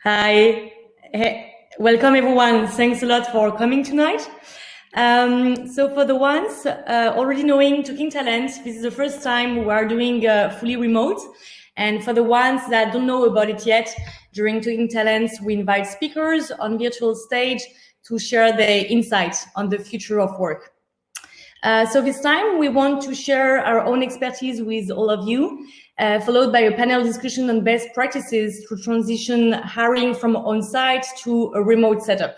Hi. Hey, welcome everyone. Thanks a lot for coming tonight. So for the ones already knowing Talking Talent, this is the first time we are doing fully remote. And for the ones that don't know about it yet, during Talking Talent, we invite speakers on virtual stage to share their insights on the future of work. So this time we want to share our own expertise with all of you, followed by a panel discussion on best practices to transition hiring from on-site to a remote setup.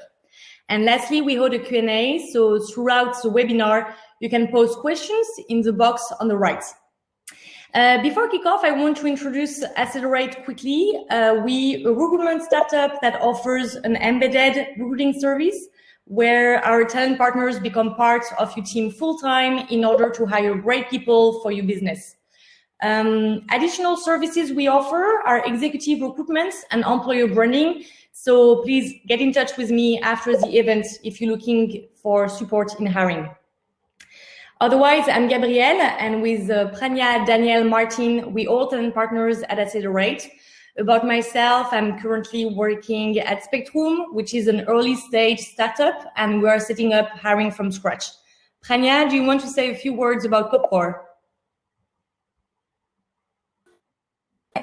And lastly, we hold a Q&A, so throughout the webinar, you can post questions in the box on the right. Before kickoff, I want to introduce Accelerate quickly. We a recruitment startup that offers an embedded recruiting service where our talent partners become part of your team full-time in order to hire great people for your business. Additional services we offer are executive recruitment and employer branding. So please get in touch with me after the event if you're looking for support in hiring. Otherwise, I'm Gabrielle, and with Prania, Daniel, Martin, we all talent partners at Accelerate. About myself, I'm currently working at Spectrum, which is an early stage startup, and we are setting up hiring from scratch. Prania, do you want to say a few words about Popcore?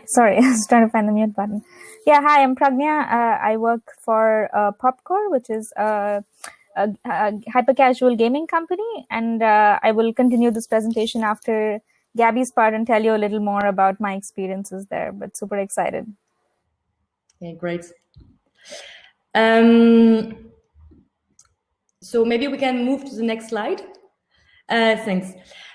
Sorry, I was trying to find the mute button. Yeah, hi, I'm Pragnya. I work for Popcore, which is a hyper-casual gaming company, and I will continue this presentation after Gabby's part and tell you a little more about my experiences there, but super excited. Okay, great. So maybe we can move to the next slide. Thanks.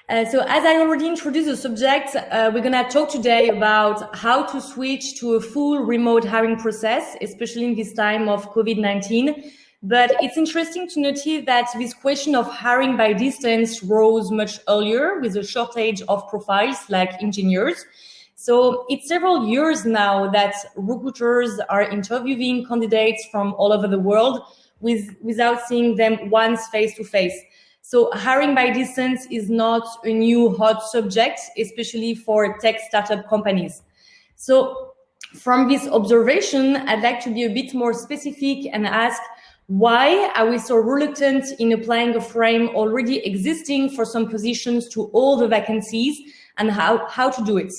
So as I already introduced the subject, we're going to talk today about how to switch to a full remote hiring process, especially in this time of COVID-19. But it's interesting to notice that this question of hiring by distance rose much earlier with a shortage of profiles like engineers. So it's several years now that recruiters are interviewing candidates from all over the world without seeing them once face-to-face. So hiring by distance is not a new hot subject, especially for tech startup companies. So from this observation, I'd like to be a bit more specific and ask, why are we so reluctant in applying a frame already existing for some positions to all the vacancies, and how to do it?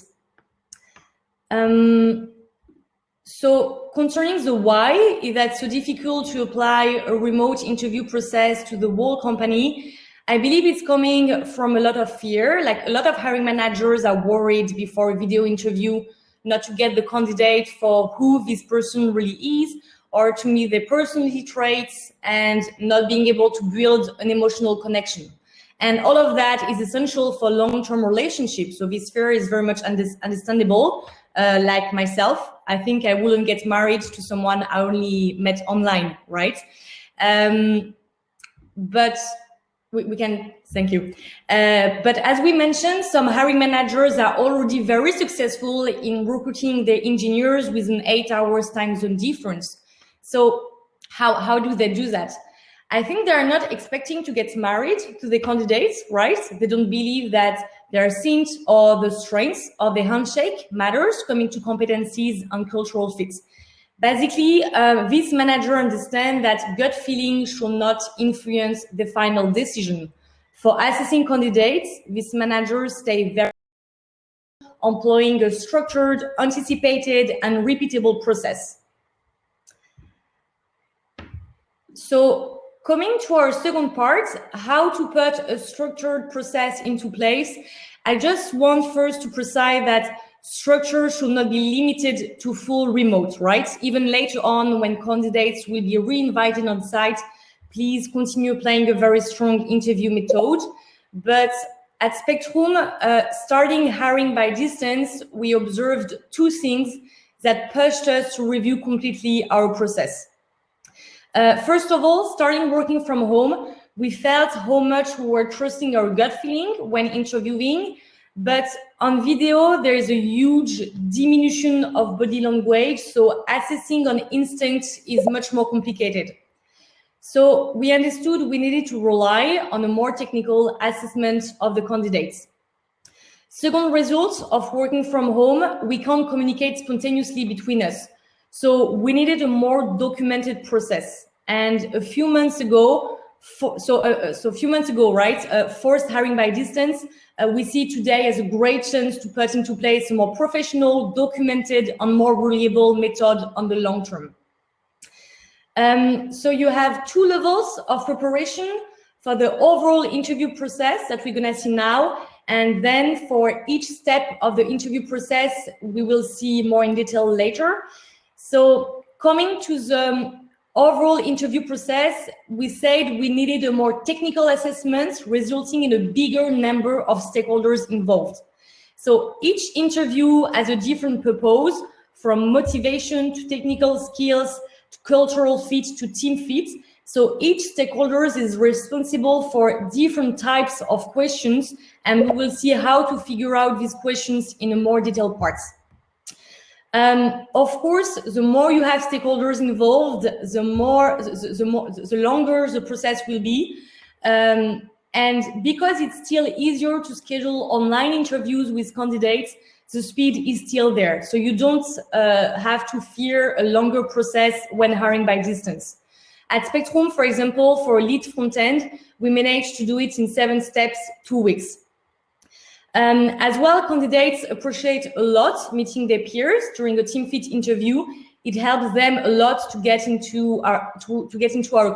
So concerning the why, is that so difficult to apply a remote interview process to the whole company, I believe it's coming from a lot of fear. Like a lot of hiring managers are worried before a video interview not to get the candidate for who this person really is, or to meet their personality traits, and not being able to build an emotional connection. And all of that is essential for long-term relationships. So this fear is very much understandable. Like myself, I think I wouldn't get married to someone I only met online, right? But we can, thank you. But as we mentioned, some hiring managers are already very successful in recruiting their engineers with an 8 hours time zone difference. So how do they do that? I think they are not expecting to get married to the candidates, right? They don't believe that their scent or the strength of the handshake matters coming to competencies and cultural fits. Basically, this manager understands that gut feeling should not influence the final decision. For assessing candidates, these managers stay very employing a structured, anticipated, and repeatable process. So coming to our second part, how to put a structured process into place, I just want first to precise that structure should not be limited to full remote, right? Even later on, when candidates will be re-invited on site, please continue applying a very strong interview method. But at Spectrum, starting hiring by distance, we observed two things that pushed us to review completely our process. First of all, starting working from home, we felt how much we were trusting our gut feeling when interviewing, but on video, there is a huge diminution of body language, so assessing on instinct is much more complicated. So we understood we needed to rely on a more technical assessment of the candidates. Second result of working from home, we can't communicate spontaneously between us. So we needed a more documented process. And a few months ago, right, forced hiring by distance, we see today as a great chance to put into place a more professional, documented, and more reliable method on the long term. So you have 2 levels of preparation for the overall interview process that we're gonna see now. And then for each step of the interview process, we will see more in detail later. So coming to the overall interview process, we said we needed a more technical assessment resulting in a bigger number of stakeholders involved. So each interview has a different purpose, from motivation to technical skills, to cultural fit, to team fit. So each stakeholder is responsible for different types of questions, and we will see how to figure out these questions in a more detailed part. Of course, the more you have stakeholders involved, the longer the process will be. And because it's still easier to schedule online interviews with candidates, the speed is still there. So you don't have to fear a longer process when hiring by distance. At Spectrum, for example, for lead front-end, we managed to do it in 7 steps, 2 weeks. As well, candidates appreciate a lot meeting their peers during a team fit interview. It helps them a lot to get into our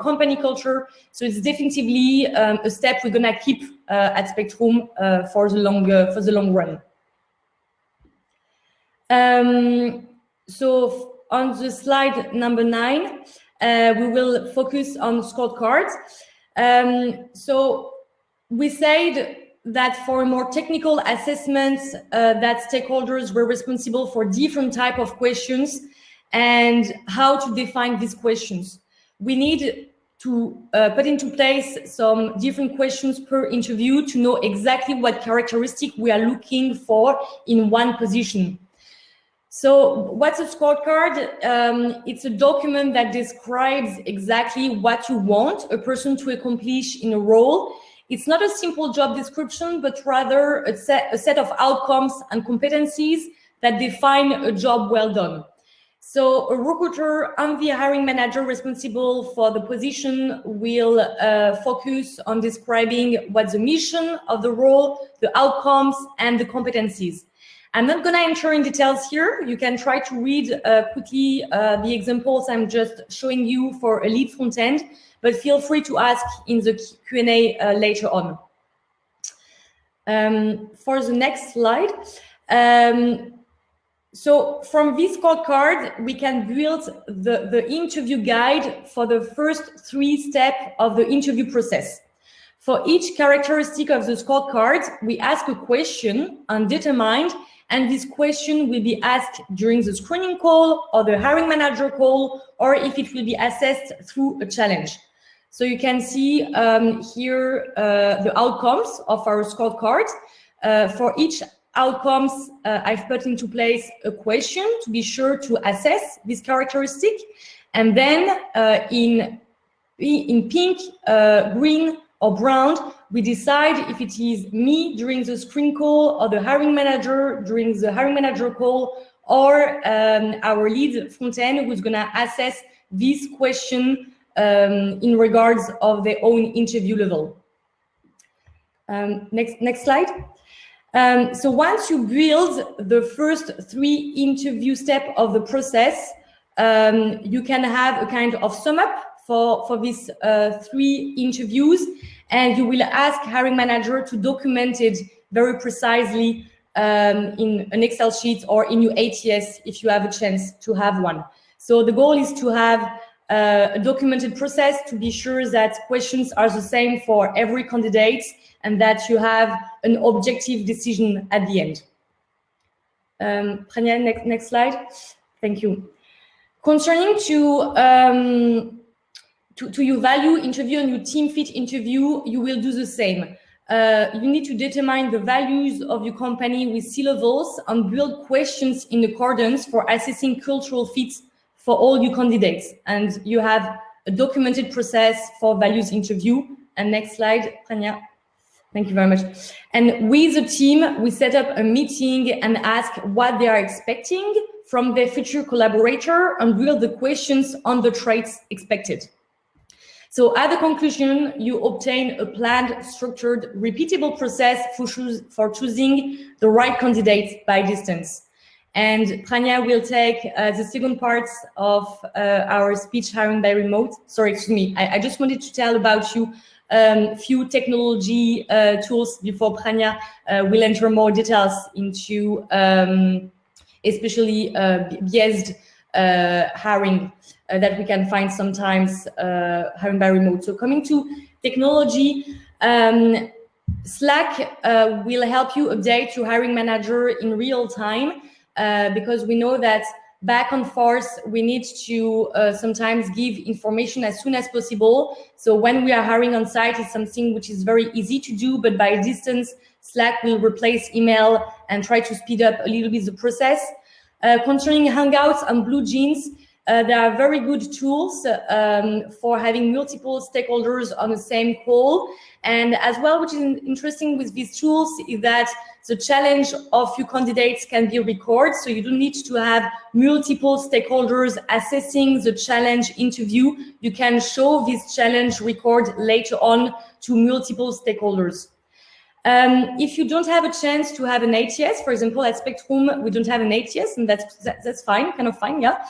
company culture. So it's definitely a step we're gonna keep at Spectrum for the long run. So on the slide number 9, we will focus on scorecards. So we said that for more technical assessments, that stakeholders were responsible for different type of questions and how to define these questions. We need to put into place some different questions per interview to know exactly what characteristic we are looking for in one position. So what's a scorecard? It's a document that describes exactly what you want a person to accomplish in a role. It's not a simple job description, but rather a set of outcomes and competencies that define a job well done. So a recruiter and the hiring manager responsible for the position will focus on describing what's the mission of the role, the outcomes, and the competencies. I'm not going to enter in details here. You can try to read quickly the examples I'm just showing you for a lead front end, but feel free to ask in the Q&A later on. For the next slide, so from this scorecard, we can build the interview guide for the first 3 steps of the interview process. For each characteristic of the scorecard, we ask a question undetermined, and this question will be asked during the screening call or the hiring manager call, or if it will be assessed through a challenge. So you can see here the outcomes of our scorecard. For each outcomes, I've put into place a question to be sure to assess this characteristic. And then in pink, green, or brown, we decide if it is me during the screen call or the hiring manager during the hiring manager call, or our lead front end who's gonna assess this question in regards of their own interview level. Next slide. So once you build the first 3 interview steps of the process, you can have a kind of sum up for these 3 interviews, and you will ask hiring manager to document it very precisely in an Excel sheet or in your ATS if you have a chance to have one. So the goal is to have a documented process to be sure that questions are the same for every candidate and that you have an objective decision at the end. Prania, next slide. Thank you. Concerning to your value interview and your team fit interview, you will do the same. You need to determine the values of your company with C-levels and build questions in accordance for assessing cultural fit for all your candidates. And you have a documented process for values interview. And next slide, Prania. Thank you very much. And with the team, we set up a meeting and ask what they are expecting from their future collaborator and build the questions on the traits expected. So at the conclusion, you obtain a planned, structured, repeatable process for choosing the right candidate by distance. And Pranya will take the second part of our speech, hiring by remote. Sorry, excuse me. I just wanted to tell about you few technology tools before Pranya will enter more details into especially biased hiring that we can find sometimes hiring by remote. So coming to technology, Slack will help you update your hiring manager in real time because we know that back and forth, we need to sometimes give information as soon as possible. So when we are hiring on site, it's something which is very easy to do, but by distance, Slack will replace email and try to speed up a little bit the process. Concerning Hangouts and Blue Jeans, there are very good tools for having multiple stakeholders on the same call. And as well, which is interesting with these tools is that the challenge of your candidates can be recorded. So you don't need to have multiple stakeholders assessing the challenge interview. You can show this challenge record later on to multiple stakeholders. If you don't have a chance to have an ATS, for example, at Spectrum, we don't have an ATS, and that's fine, kind of fine, yeah.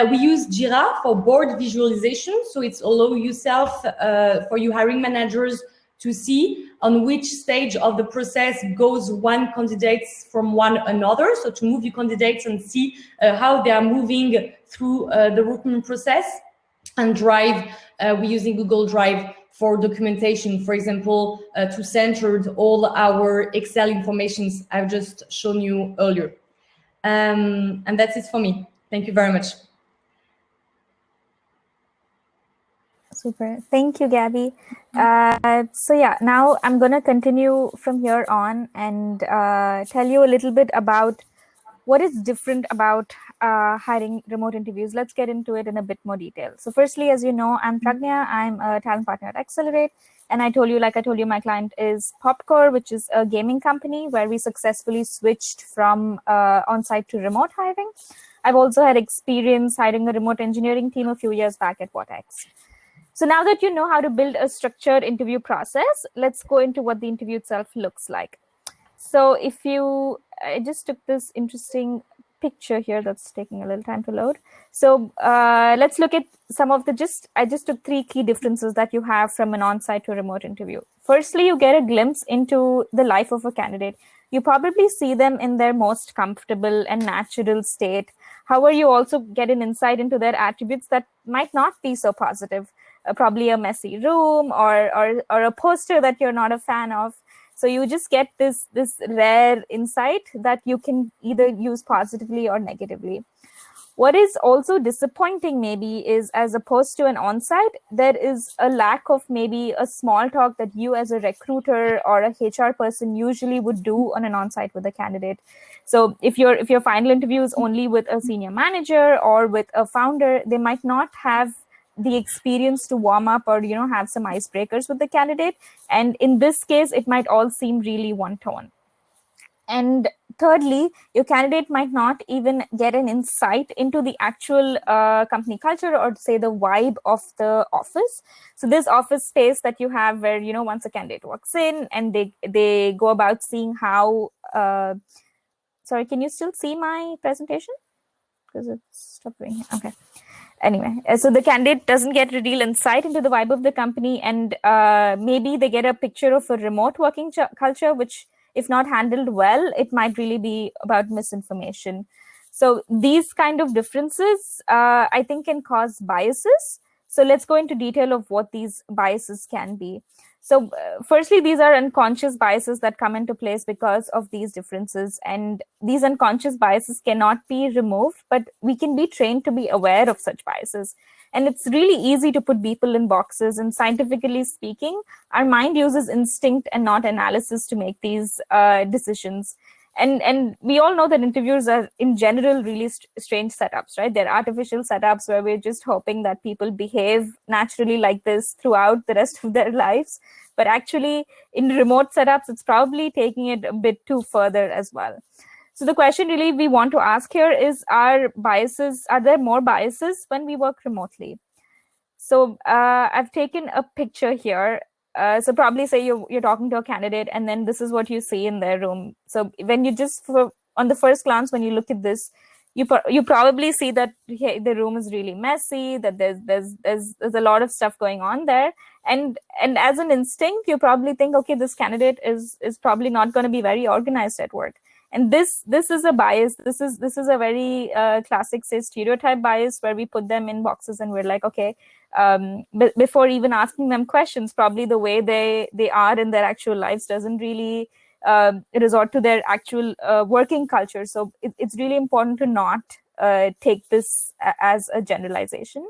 We use Jira for board visualization, so it's allow yourself for you hiring managers to see on which stage of the process goes one candidate from one another. So to move your candidates and see how they are moving through the recruitment process. And Drive, we're using Google Drive for documentation, for example, to center all our Excel informations I've just shown you earlier. And that's it for me. Thank you very much. Super. Thank you, Gabby. So yeah, now I'm going to continue from here on and tell you a little bit about what is different about hiring remote interviews. Let's get into it in a bit more detail. So firstly, as you know, I'm Pragnya. I'm a talent partner at Accelerate. And I told you, my client is Popcore, which is a gaming company where we successfully switched from on-site to remote hiring. I've also had experience hiring a remote engineering team a few years back at Vortex. So now that you know how to build a structured interview process, let's go into what the interview itself looks like. So if you, I just took this interesting picture here that's taking a little time to load. So let's look at some of the I just took 3 key differences that you have from an on-site to remote interview. Firstly, you get a glimpse into the life of a candidate. You probably see them in their most comfortable and natural state. However, you also get an insight into their attributes that might not be so positive. Probably a messy room or a poster that you're not a fan of. So you just get this rare insight that you can either use positively or negatively. What is also disappointing maybe is, as opposed to an on-site, there is a lack of maybe a small talk that you as a recruiter or a HR person usually would do on an on-site with a candidate. So if your final interview is only with a senior manager or with a founder, they might not have the experience to warm up or have some icebreakers with the candidate, and in this case it might all seem really one tone. And thirdly, your candidate might not even get an insight into the actual company culture or say the vibe of the office. So this office space that you have where once a candidate walks in and they go about seeing how sorry, can you still see my presentation? Because it's stopped doing it. Okay. Anyway, so the candidate doesn't get a real insight into the vibe of the company, and maybe they get a picture of a remote working culture, which, if not handled well, it might really be about misinformation. So these kind of differences, I think, can cause biases. So let's go into detail of what these biases can be. So firstly, these are unconscious biases that come into place because of these differences. And these unconscious biases cannot be removed, but we can be trained to be aware of such biases. And it's really easy to put people in boxes. And scientifically speaking, our mind uses instinct and not analysis to make these decisions. And we all know that interviews are, in general, really strange setups, right? They're artificial setups where we're just hoping that people behave naturally like this throughout the rest of their lives. But actually, in remote setups, it's probably taking it a bit too further as well. So the question really we want to ask here is, are there more biases when we work remotely? So I've taken a picture here. So probably say you're talking to a candidate, and then this is what you see in their room. So when you on the first glance, when you look at this, you probably see that the room is really messy, that there's a lot of stuff going on there, and as an instinct, you probably think, okay, this candidate is probably not going to be very organized at work. And this is a bias. This is a very classic, say, stereotype bias, where we put them in boxes and we're like, okay, before even asking them questions, probably the way they are in their actual lives doesn't really resort to their actual working culture. So it's really important to not take this as a generalization.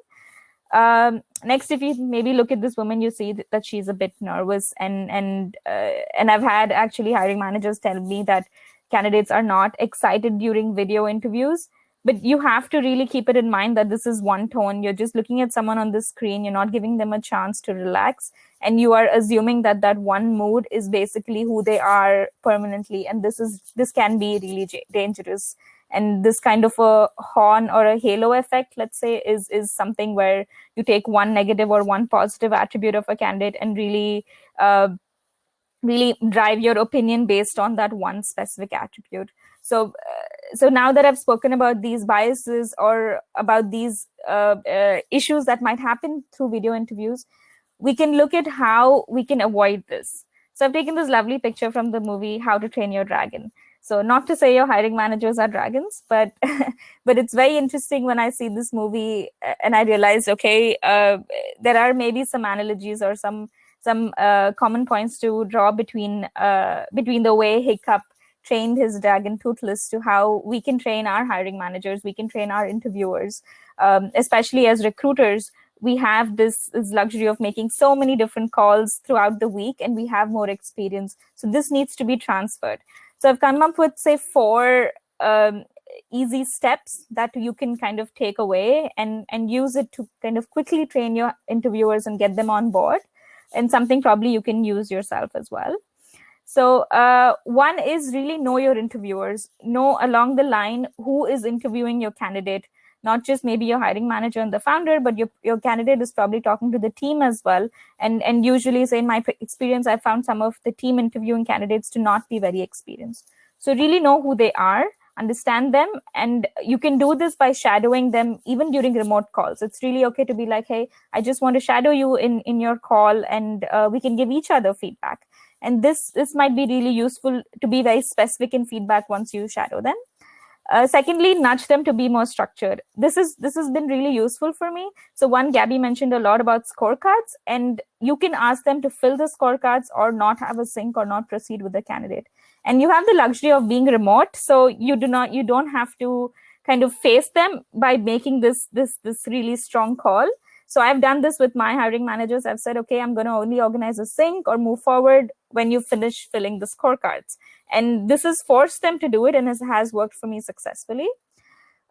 Next, if you maybe look at this woman, you see that she's a bit nervous, and I've had actually hiring managers tell me that candidates are not excited during video interviews. But you have to really keep it in mind that this is one tone. You're just looking at someone on the screen. You're not giving them a chance to relax. And you are assuming that that one mood is basically who they are permanently. And this can be really dangerous. And this kind of a horn or a halo effect, let's say, is something where you take one negative or one positive attribute of a candidate and really drive your opinion based on that one specific attribute. So now that I've spoken about these biases or about these issues that might happen through video interviews, we can look at how we can avoid this. So I've taken this lovely picture from the movie How to Train Your Dragon. So not to say your hiring managers are dragons, but but it's very interesting when I see this movie and I realized, okay, there are maybe some analogies or some common points to draw between the way Hiccup trained his dragon Toothless to how we can train our hiring managers, we can train our interviewers, especially as recruiters. We have this luxury of making so many different calls throughout the week, and we have more experience. So this needs to be transferred. So I've come up with, say, 4 easy steps that you can kind of take away and use it to kind of quickly train your interviewers and get them on board, and something probably you can use yourself as well. So one is really know your interviewers, know along the line who is interviewing your candidate, not just maybe your hiring manager and the founder, but your candidate is probably talking to the team as well. And usually, say, in my experience, I found some of the team interviewing candidates to not be very experienced. So really know who they are, understand them, and you can do this by shadowing them even during remote calls. It's really okay to be like, hey, I just want to shadow you in your call, and we can give each other feedback. And this might be really useful to be very specific in feedback once you shadow them. Secondly, nudge them to be more structured. This has been really useful for me. So one, Gabby mentioned a lot about scorecards, and you can ask them to fill the scorecards or not have a sync or not proceed with the candidate. And you have the luxury of being remote, so you don't have to kind of face them by making this really strong call. So I've done this with my hiring managers. I've said, okay, I'm going to only organize a sync or move forward when you finish filling the scorecards. And this has forced them to do it, and has worked for me successfully.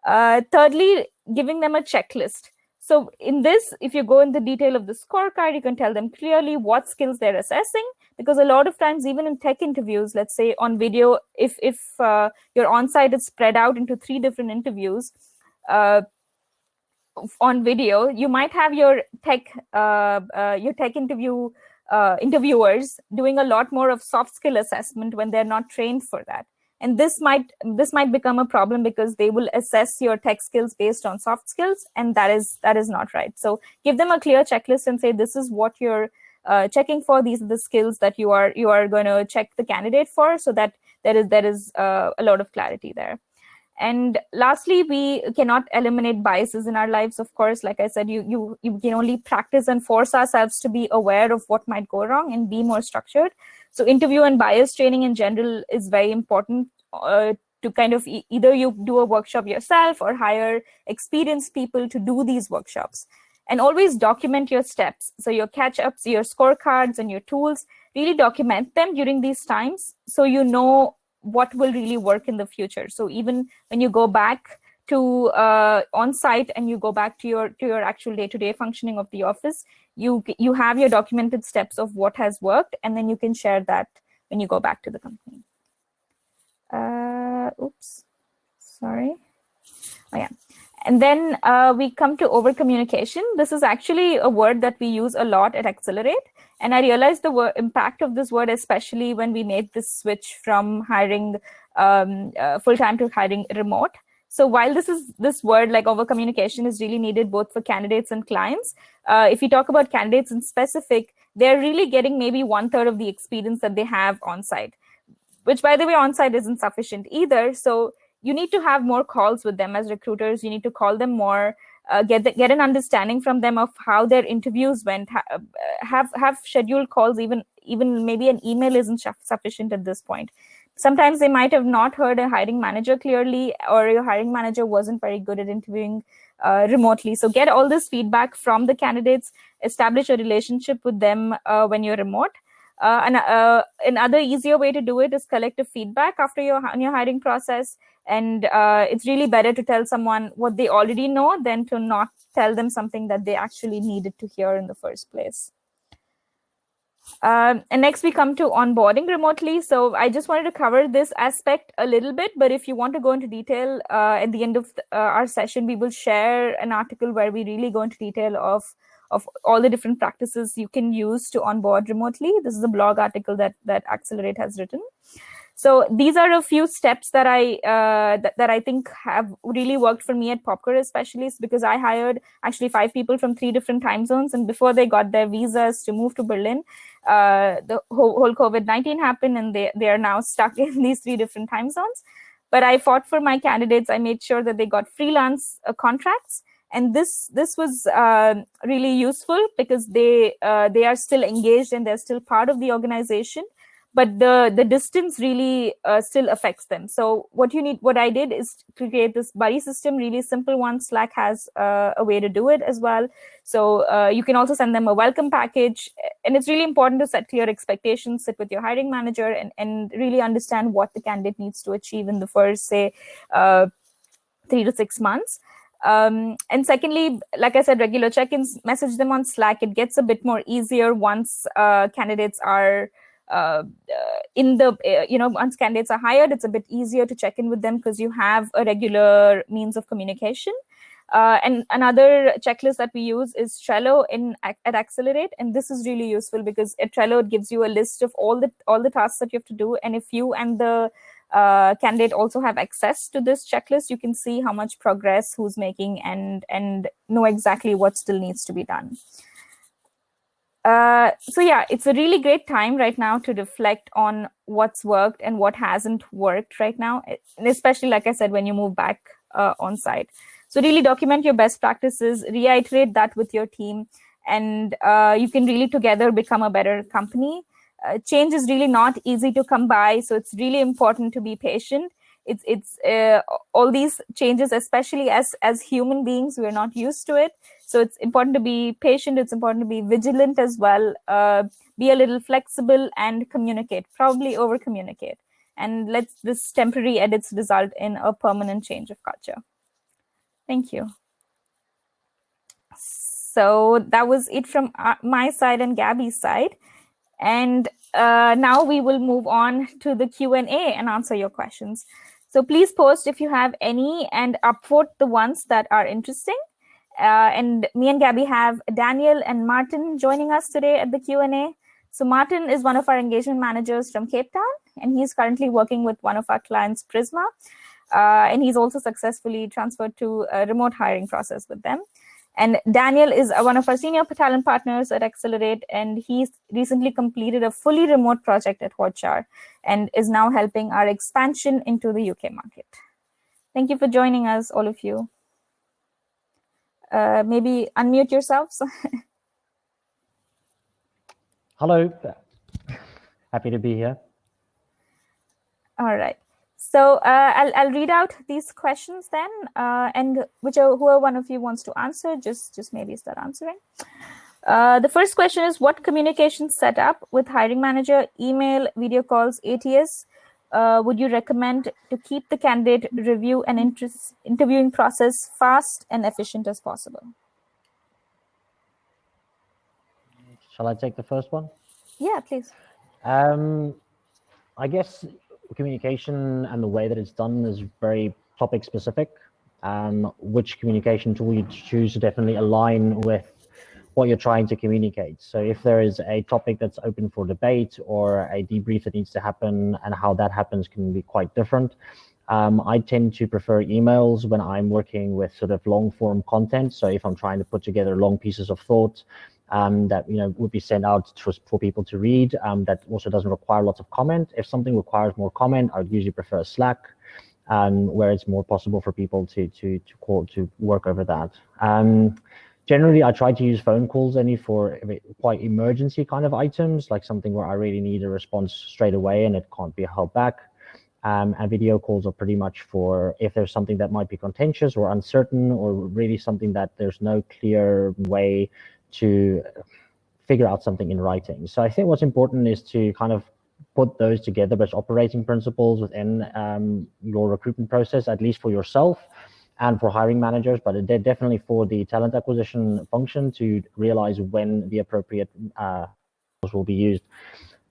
Thirdly, giving them a checklist. So in this, if you go in the detail of the scorecard, you can tell them clearly what skills they're assessing, because a lot of times, even in tech interviews, let's say on video, if your onsite is spread out into 3 different interviews, on video, you might have your tech interviewers doing a lot more of soft skill assessment when they're not trained for that. And this might become a problem, because they will assess your tech skills based on soft skills, and that is not right. So give them a clear checklist and say, this is what you're checking for. These are the skills that you are going to check the candidate for, so that there is a lot of clarity there. And lastly, we cannot eliminate biases in our lives. Of course, like I said, you can only practice and force ourselves to be aware of what might go wrong and be more structured. So interview and bias training in general is very important to kind of either you do a workshop yourself or hire experienced people to do these workshops. And always document your steps. So your catch-ups, your scorecards, and your tools, really document them during these times, so you know what will really work in the future. So even when you go back to on-site and you go back to your actual day-to-day functioning of the office, you have your documented steps of what has worked, and then you can share that when you go back to the company. Oops, sorry. Oh, yeah. And then we come to over communication. This is actually a word that we use a lot at Accelerate. And I realized the impact of this word, especially when we made this switch from hiring full-time to hiring remote. So while this word like over communication is really needed both for candidates and clients, if you talk about candidates in specific, they're really getting maybe 1/3 of the experience that they have on site, which by the way, on-site isn't sufficient either. So you need to have more calls with them as recruiters. You need to call them more, get an understanding from them of how their interviews went, have scheduled calls, even maybe an email isn't sufficient at this point. Sometimes they might have not heard a hiring manager clearly, or your hiring manager wasn't very good at interviewing remotely. So get all this feedback from the candidates, establish a relationship with them when you're remote. Another easier way to do it is collective feedback after your hiring process. And it's really better to tell someone what they already know than to not tell them something that they actually needed to hear in the first place. And next we come to onboarding remotely. So I just wanted to cover this aspect a little bit, but if you want to go into detail at the end of our session, we will share an article where we really go into detail of all the different practices you can use to onboard remotely. This is a blog article that Accelerate has written. So these are a few steps that I think have really worked for me at Popcore, especially because I hired actually 5 people from 3 different time zones, and before they got their visas to move to Berlin, the whole COVID-19 happened, and they are now stuck in these 3 different time zones. But I fought for my candidates. I made sure that they got freelance contracts. And this was really useful because they are still engaged and they're still part of the organization, but the distance really still affects them. So what I did is to create this buddy system, really simple one. Slack has a way to do it as well. So you can also send them a welcome package. And it's really important to set clear expectations, sit with your hiring manager, and really understand what the candidate needs to achieve in the first, say, 3 to 6 months. And secondly, like I said, regular check-ins, message them on Slack. It gets a bit more easier once candidates are once candidates are hired, it's a bit easier to check in with them because you have a regular means of communication. And another checklist that we use is Trello at Accelerate, and this is really useful because at Trello it gives you a list of all the tasks that you have to do, and if you and the candidate also have access to this checklist, you can see how much progress who's making and know exactly what still needs to be done. So yeah, it's a really great time right now to reflect on what's worked and what hasn't worked right now, and especially, like I said, when you move back on site. So really document your best practices, reiterate that with your team, and you can really together become a better company. Change is really not easy to come by, so it's really important to be patient. It's all these changes, especially as human beings, we're not used to it. So it's important to be patient. It's important to be vigilant as well. Be a little flexible and communicate, probably over communicate. And let this temporary edits result in a permanent change of culture. Thank you. So that was it from my side and Gabby's side. And now we will move on to the Q&A and answer your questions. So please post if you have any and upvote the ones that are interesting. And me and Gabby have Daniel and Martin joining us today at the Q&A. So Martin is one of our engagement managers from Cape Town, and he's currently working with one of our clients, Prisma. And he's also successfully transferred to a remote hiring process with them. And Daniel is one of our senior talent partners at Accelerate, and he's recently completed a fully remote project at Hotjar and is now helping our expansion into the UK market. Thank you for joining us, all of you. Maybe unmute yourselves. Hello. Happy to be here. All right. So I'll read out these questions then, and whoever one of you wants to answer, just maybe start answering. The first question is, what communication setup with hiring manager, email, video calls, ATS, would you recommend to keep the candidate review and interviewing process fast and efficient as possible? Shall I take the first one? Yeah, please. I guess communication and the way that it's done is very topic specific. Which communication tool you choose to definitely align with what you're trying to communicate. So if there is a topic that's open for debate or a debrief that needs to happen, and how that happens can be quite different. I tend to prefer emails when I'm working with sort of long form content. So if I'm trying to put together long pieces of thought that would be sent out for people to read, that also doesn't require lots of comment. If something requires more comment, I would usually prefer Slack, where it's more possible for people to work over that. Generally, I try to use phone calls only for quite emergency kind of items, like something where I really need a response straight away and it can't be held back. And video calls are pretty much for if there's something that might be contentious or uncertain, or really something that there's no clear way to figure out something in writing. So I think what's important is to kind of put those together as operating principles within your recruitment process, at least for yourself and for hiring managers, but definitely for the talent acquisition function to realize when the appropriate will be used.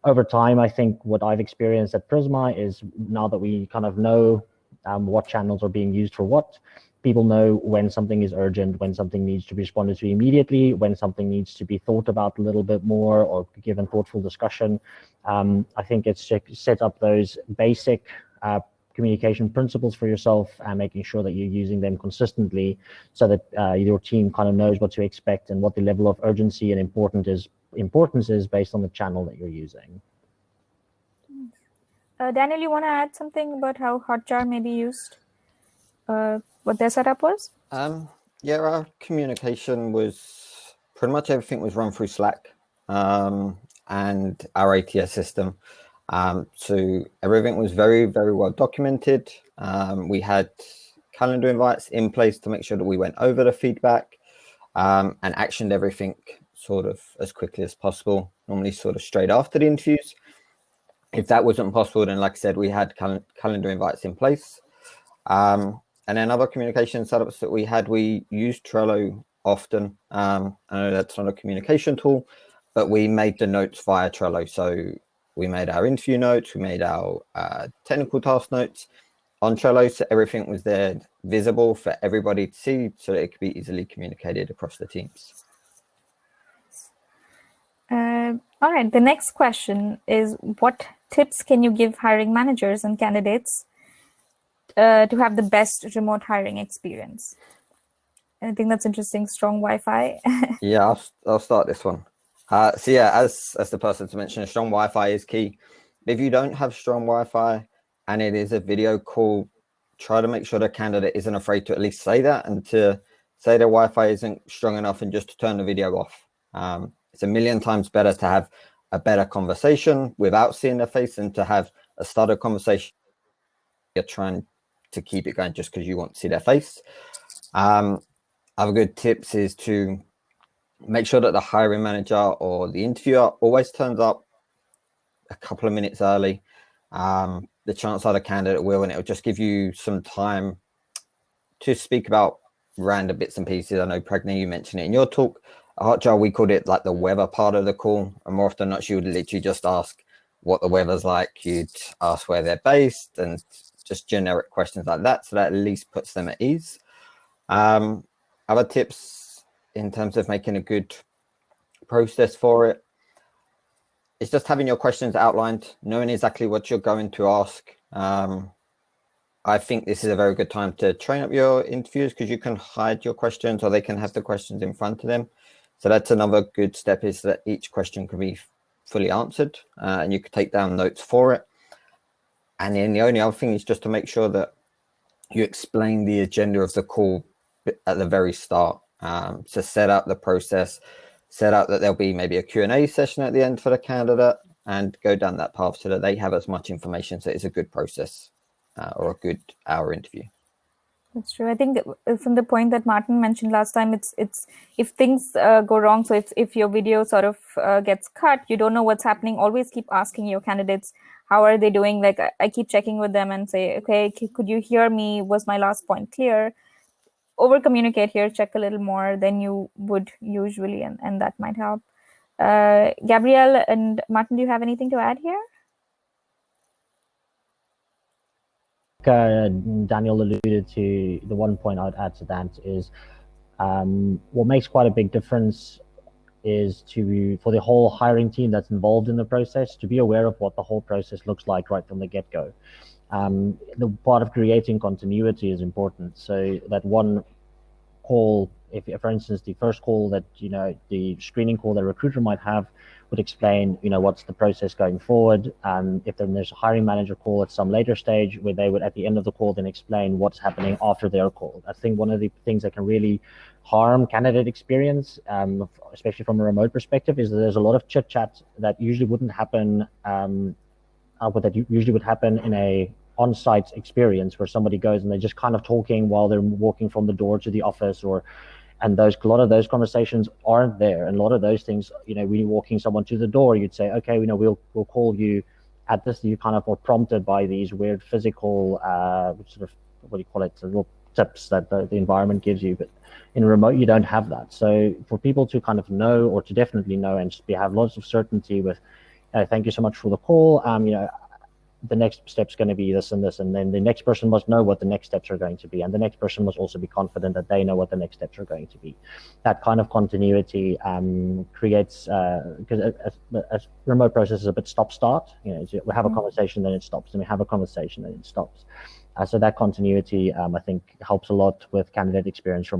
Over time, I think what I've experienced at Prisma is now that we kind of know what channels are being used for what, people know when something is urgent, when something needs to be responded to immediately, when something needs to be thought about a little bit more or given thoughtful discussion. I think it's to set up those basic communication principles for yourself and making sure that you're using them consistently so that your team kind of knows what to expect and what the level of urgency and importance is based on the channel that you're using. Daniel, you want to add something about how Hotjar may be used? What their setup was? Yeah, our communication was pretty much everything was run through Slack and our ATS system. So everything was very, very well documented. We had calendar invites in place to make sure that we went over the feedback and actioned everything sort of as quickly as possible, normally sort of straight after the interviews. If that wasn't possible, then like I said, we had calendar invites in place. And then other communication setups that we used Trello often. I know that's not a communication tool, but we made the notes via Trello. So we made our interview notes, we made our technical task notes on Trello, so everything was there visible for everybody to see, so that it could be easily communicated across the teams. All right, the next question is, what tips can you give hiring managers and candidates to have the best remote hiring experience? I think that's interesting. Strong Wi-Fi. Yeah, I'll start this one. So yeah, as the person to mention, strong Wi-Fi is key. If you don't have strong Wi-Fi and it is a video call, try to make sure the candidate isn't afraid to at least say that, and to say their Wi-Fi isn't strong enough and just to turn the video off. It's a million times better to have a better conversation without seeing their face than to have a started conversation you're trying to keep it going just because you want to see their face. Other good tips is to make sure that the hiring manager or the interviewer always turns up a couple of minutes early. The chance other candidate will, and it will just give you some time to speak about random bits and pieces. I know, Pragna, you mentioned it in your talk. At Hotjar, we called it like the weather part of the call, and more often than not, you would literally just ask what the weather's like. You'd ask where they're based and just generic questions like that, so that at least puts them at ease. Other tips in terms of making a good process for it, it's just having your questions outlined, knowing exactly what you're going to ask. I think this is a very good time to train up your interviews, because you can hide your questions or they can have the questions in front of them. So that's another good step, is that each question can be fully answered and you can take down notes for it. And then the only other thing is just to make sure that you explain the agenda of the call at the very start. So set up the process, set up that there'll be maybe a Q&A session at the end for the candidate, and go down that path so that they have as much information, so it's a good process or a good hour interview. That's true. I think from the point that Martin mentioned last time, it's if things go wrong, so if your video sort of gets cut, you don't know what's happening, always keep asking your candidates, how are they doing? Like I keep checking with them and say, okay, could you hear me? Was my last point clear? Over communicate here, check a little more than you would usually, and that might help. Gabrielle and Martin, do you have anything to add here? Daniel alluded to, the one point I'd add to that is what makes quite a big difference is for the whole hiring team that's involved in the process to be aware of what the whole process looks like right from the get-go. The part of creating continuity is important, so that one call, if for instance the first call that the screening call that a recruiter might have would explain what's the process going forward. If then there's a hiring manager call at some later stage where they would at the end of the call then explain what's happening after their call. I think one of the things that can really harm candidate experience, especially from a remote perspective, is that there's a lot of chit chat that usually wouldn't happen usually would happen in a on-site experience where somebody goes and they're just kind of talking while they're walking from the door to the office, and a lot of those conversations aren't there. And a lot of those things, when you're walking someone to the door, you'd say, okay, we'll call you at this. You kind of are prompted by these weird physical sort of, what do you call it, little tips that the environment gives you. But in remote, you don't have that. So for people to kind of know, or to definitely know, and have lots of certainty with, thank you so much for the call. The next step's going to be this and this, and then the next person must know what the next steps are going to be, and the next person must also be confident that they know what the next steps are going to be. That kind of continuity creates, because a remote process is a bit stop-start. We have a conversation, then it stops, and we have a conversation, then it stops. So that continuity, I think, helps a lot with candidate experience from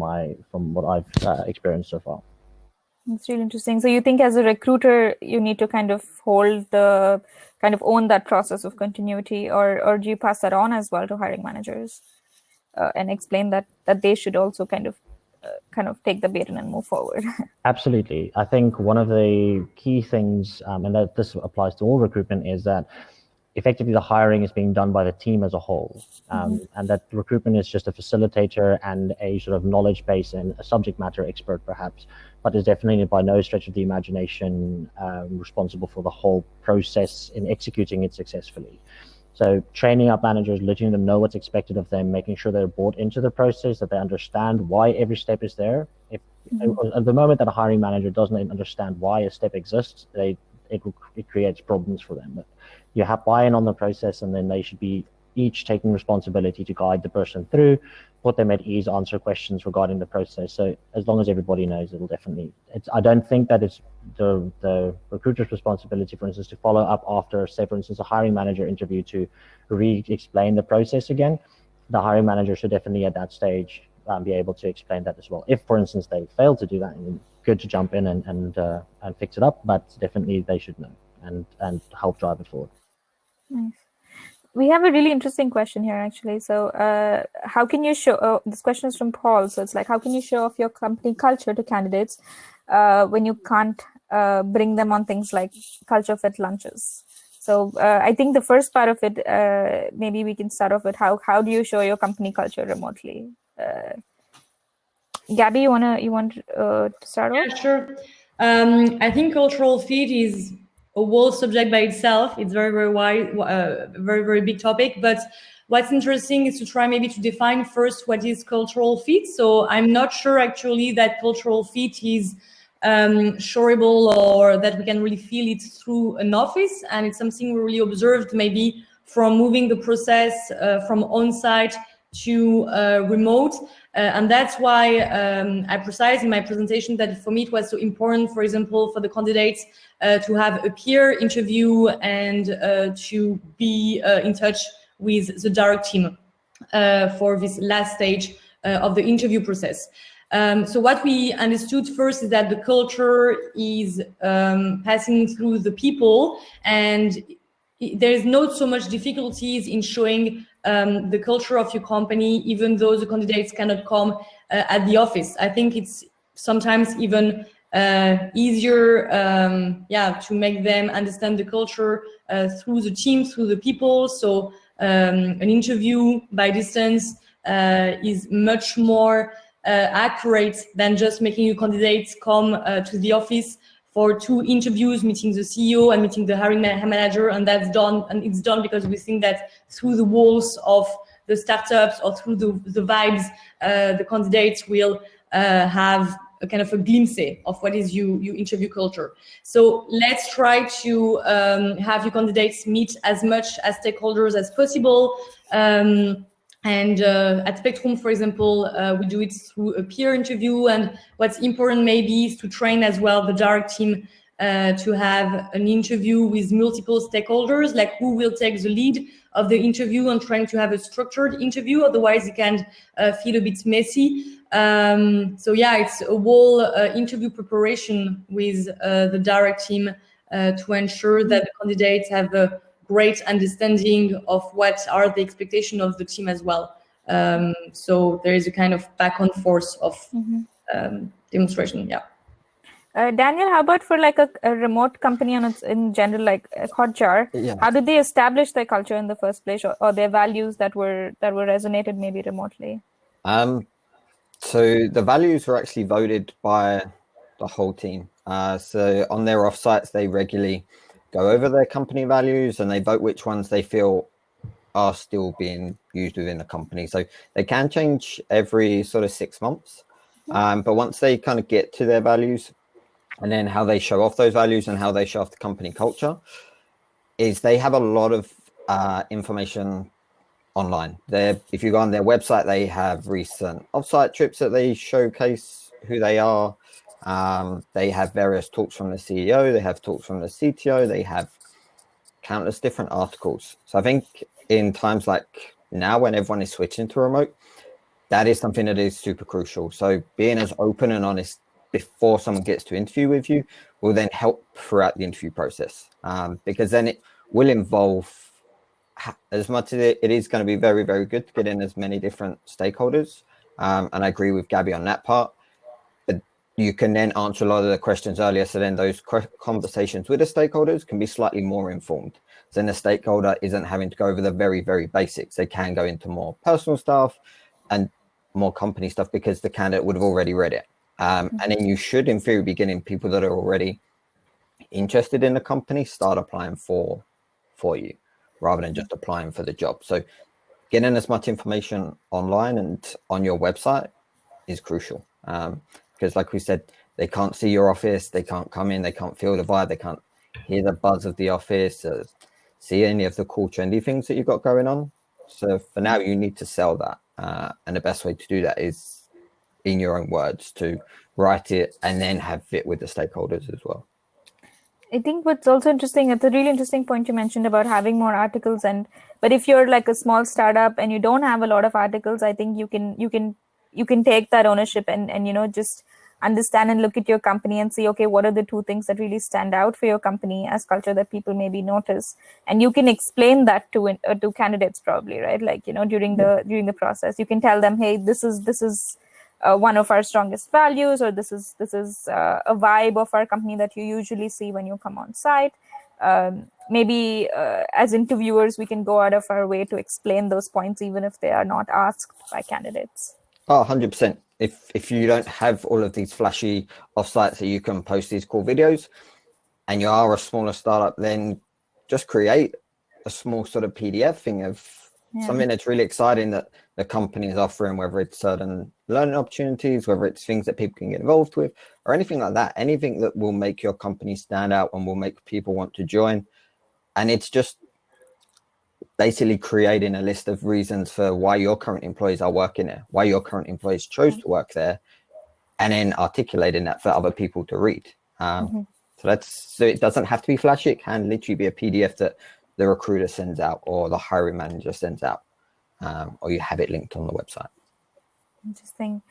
what I've experienced so far. It's really interesting. So you think as a recruiter, you need to kind of own that process of continuity, or do you pass that on as well to hiring managers and explain that they should also kind of take the baton and move forward? Absolutely. I think one of the key things, and that this applies to all recruitment, is that effectively the hiring is being done by the team as a whole, and that recruitment is just a facilitator and a sort of knowledge base and a subject matter expert perhaps, but is definitely by no stretch of the imagination responsible for the whole process in executing it successfully. So training up managers, letting them know what's expected of them, making sure they're bought into the process, that they understand why every step is there. If at the moment that a hiring manager doesn't understand why a step exists, it creates problems for them. But you have buy-in on the process, and then they should be each taking responsibility to guide the person through, put them at ease, answer questions regarding the process. So as long as everybody knows, it'll definitely, I don't think that it's the recruiter's responsibility, for instance, to follow up after, say, for instance, a hiring manager interview to re-explain the process again. The hiring manager should definitely at that stage be able to explain that as well. If, for instance, they fail to do that, good to jump in and fix it up, but definitely they should know and help drive it forward. Nice. We have a really interesting question here, actually. So how can you show, this question is from Paul. So it's like, how can you show off your company culture to candidates when you can't bring them on things like culture fit lunches? So I think the first part of it, maybe we can start off with how do you show your company culture remotely? Gabby, you want to start off? Yeah, sure. I think cultural fit is a whole subject by itself. It's very, very wide, very, very big topic. But what's interesting is to try maybe to define first what is cultural fit. So I'm not sure actually that cultural fit is showable or that we can really feel it through an office. And it's something we really observed maybe from moving the process from on-site to remote. And that's why I precise in my presentation that for me it was so important, for example, for the candidates to have a peer interview and to be in touch with the direct team for this last stage of the interview process. So what we understood first is that the culture is passing through the people, and there is not so much difficulties in showing the culture of your company, even though the candidates cannot come at the office. I think it's sometimes even easier, to make them understand the culture through the team, through the people. So an interview by distance is much more accurate than just making your candidates come to the office for 2 interviews, meeting the CEO and meeting the hiring manager, and that's done. And it's done because we think that through the walls of the startups or through the vibes, the candidates will have a kind of a glimpse of what is your interview culture. So let's try to have your candidates meet as much as stakeholders as possible, And at Spectrum, for example, we do it through a peer interview. And what's important maybe is to train as well the direct team to have an interview with multiple stakeholders, like who will take the lead of the interview, and trying to have a structured interview. Otherwise, it can feel a bit messy. So yeah, it's a whole interview preparation with the direct team to ensure that the candidates have a great understanding of what are the expectations of the team as well. So there is a kind of back and forth of demonstration. Yeah. Daniel, how about for like a remote company in general, like Hotjar? Yeah. How did they establish their culture in the first place, or their values that were resonated maybe remotely? So the values were actually voted by the whole team. So on their offsites, they regularly go over their company values and they vote which ones they feel are still being used within the company. So they can change every sort of 6 months. But once they kind of get to their values, and then how they show off those values and how they show off the company culture, is they have a lot of information online. If you go on their website, they have recent offsite trips that they showcase who they are. They have various talks from the CEO, they have talks from the CTO, they have countless different articles. So I think in times like now, when everyone is switching to remote, that is something that is super crucial. So being as open and honest before someone gets to interview with you will then help throughout the interview process, because then it will involve, as much as it is going to be very, very good to get in as many different stakeholders. And I agree with Gabby on that part. But you can then answer a lot of the questions earlier. So then those conversations with the stakeholders can be slightly more informed. So then the stakeholder isn't having to go over the very, very basics. They can go into more personal stuff and more company stuff because the candidate would have already read it. And then you should, in theory, be getting people that are already interested in the company start applying for you, rather than just applying for the job. So getting as much information online and on your website is crucial, because like we said, they can't see your office, they can't come in, they can't feel the vibe, they can't hear the buzz of the office, see any of the cool trendy things that you've got going on. So for now, you need to sell that, and the best way to do that is in your own words, to write it and then have it with the stakeholders as well. I think what's also interesting, it's a really interesting point you mentioned about having more articles. But if you're like a small startup and you don't have a lot of articles, I think you can take that ownership and just understand and look at your company and see, okay, what are the 2 things that really stand out for your company as culture that people maybe notice, and you can explain that to candidates probably, right? Like during the process, you can tell them, hey, this is one of our strongest values, or this is a vibe of our company that you usually see when you come on site. Maybe as interviewers, we can go out of our way to explain those points, even if they are not asked by candidates. Oh, 100%. If you don't have all of these flashy offsites that you can post these cool videos, and you are a smaller startup, then just create a small sort of PDF thing of something that's really exciting that the company is offering, whether it's certain learning opportunities, whether it's things that people can get involved with, or anything like that. Anything that will make your company stand out and will make people want to join. And it's just basically creating a list of reasons for why your current employees are working there, why your current employees chose to work there, and then articulating that for other people to read. So it doesn't have to be flashy. It can literally be a PDF that the recruiter sends out or the hiring manager sends out, or you have it linked on the website. Interesting.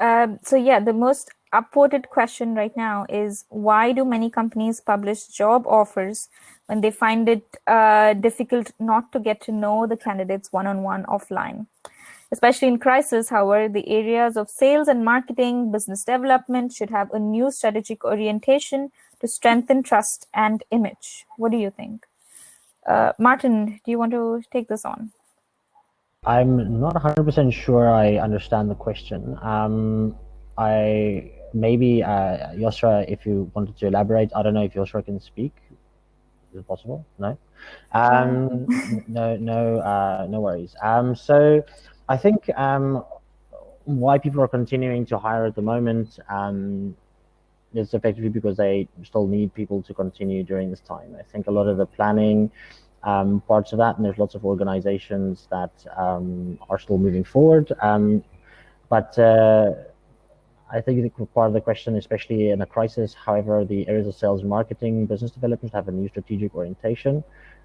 So yeah, the most upvoted question right now is, why do many companies publish job offers when they find it difficult not to get to know the candidates one-on-one offline? Especially in crisis, however, the areas of sales and marketing, business development should have a new strategic orientation to strengthen trust and image. What do you think? Martin, do you want to take this on? I'm not 100% sure I understand the question. I maybe Yosra, if you wanted to elaborate, I don't know if Yosra can speak. Is it possible? No. No worries. So I think why people are continuing to hire at the moment is effectively because they still need people to continue during this time. I think a lot of the planning parts of that, and there's lots of organizations that are still moving forward. But I think part of the question, especially in a crisis, however, the areas of sales and marketing, business development have a new strategic orientation.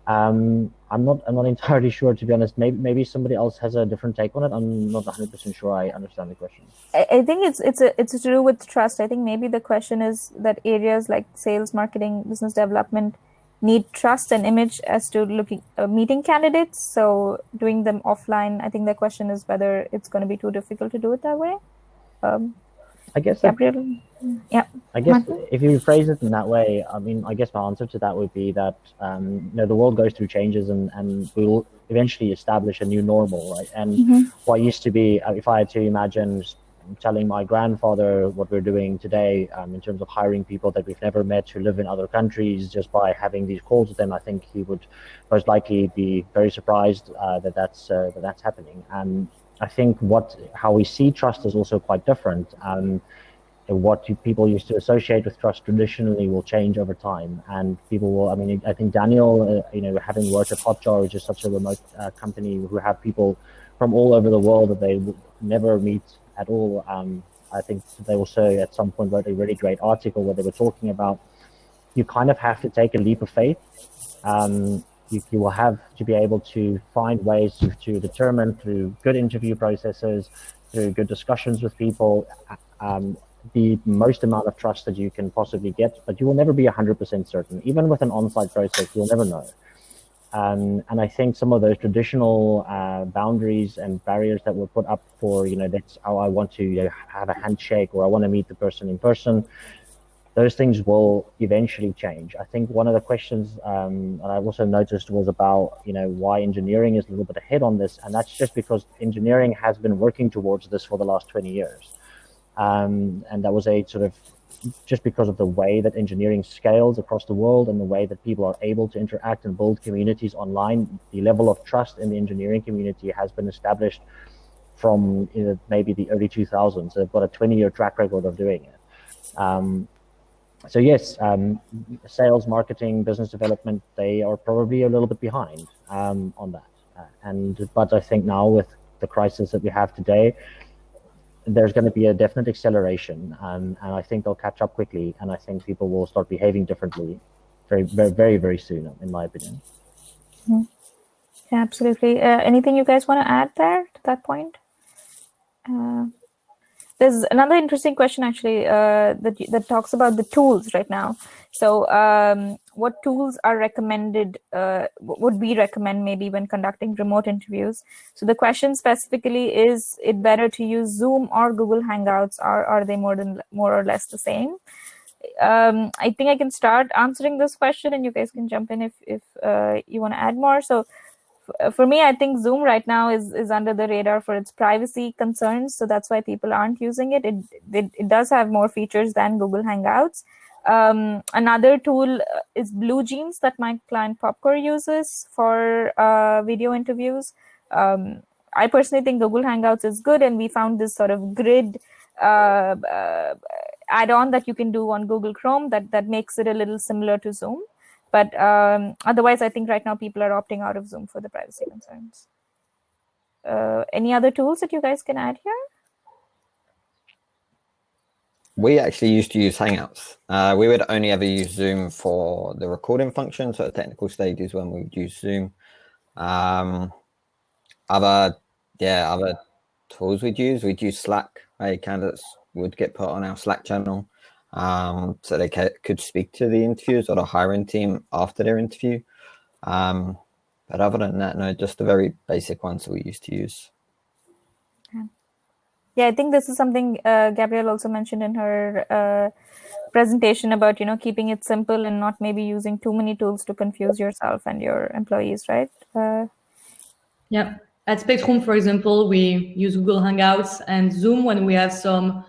I'm not entirely sure, to be honest. Maybe somebody else has a different take on it. I'm not 100% sure I understand the question. I think it's to do with trust. I think maybe the question is that areas like sales, marketing, business development need trust and image as to meeting candidates. So doing them offline, I think the question is whether it's going to be too difficult to do it that way. I guess Gabriel, yeah. I guess Martin? if you phrase it in that way, I mean, I guess my answer to that would be that the world goes through changes, and we will eventually establish a new normal, right? And what used to be, if I had to imagine telling my grandfather what we're doing today in terms of hiring people that we've never met who live in other countries, just by having these calls with them, I think he would most likely be very surprised that that's happening. And I think how we see trust is also quite different. What people used to associate with trust traditionally will change over time, and people will. I mean, I think Daniel, having worked at Hotjar, which is such a remote company who have people from all over the world that they would never meet at all. I think they also at some point wrote a really great article where they were talking about you kind of have to take a leap of faith. You will have to be able to find ways to determine through good interview processes, through good discussions with people, the most amount of trust that you can possibly get, but you will never be 100% certain. Even with an on-site process, you'll never know. And I think some of those traditional boundaries and barriers that were put up for, that's how I want to have a handshake, or I want to meet the person in person, those things will eventually change. I think one of the questions that I also noticed was about, why engineering is a little bit ahead on this. And that's just because engineering has been working towards this for the last 20 years. And that was a sort of, just because of the way that engineering scales across the world and the way that people are able to interact and build communities online, the level of trust in the engineering community has been established from maybe the early 2000s. They've got a 20-year track record of doing it. So yes, sales, marketing, business development, they are probably a little bit behind on that. But I think now with the crisis that we have today, there's going to be a definite acceleration, and I think they'll catch up quickly, and I think people will start behaving differently very, very, very, very soon, in my opinion. Yeah, absolutely. Anything you guys want to add there to that point? There's another interesting question actually that talks about the tools right now. So what tools are recommended, would we recommend maybe when conducting remote interviews? So the question specifically, is it better to use Zoom or Google Hangouts, or are they more or less the same? I think I can start answering this question, and you guys can jump in if you want to add more. So for me, I think Zoom right now is under the radar for its privacy concerns. So that's why people aren't using it. It does have more features than Google Hangouts. Another tool is BlueJeans that my client Popcore uses for video interviews. I personally think Google Hangouts is good, and we found this sort of grid add-on that you can do on Google Chrome that makes it a little similar to Zoom. But otherwise, I think right now people are opting out of Zoom for the privacy concerns. Any other tools that you guys can add here? We actually used to use Hangouts. We would only ever use Zoom for the recording function, so at technical stages when we would use Zoom. Other tools we'd use Slack. Candidates would get put on our Slack channel, so they could speak to the interviews or the hiring team after their interview. But other than that, no, just the very basic ones that we used to use. Yeah, I think this is something Gabrielle also mentioned in her presentation about, keeping it simple and not maybe using too many tools to confuse yourself and your employees, right? Yeah. At Spectrum, for example, we use Google Hangouts and Zoom when we have some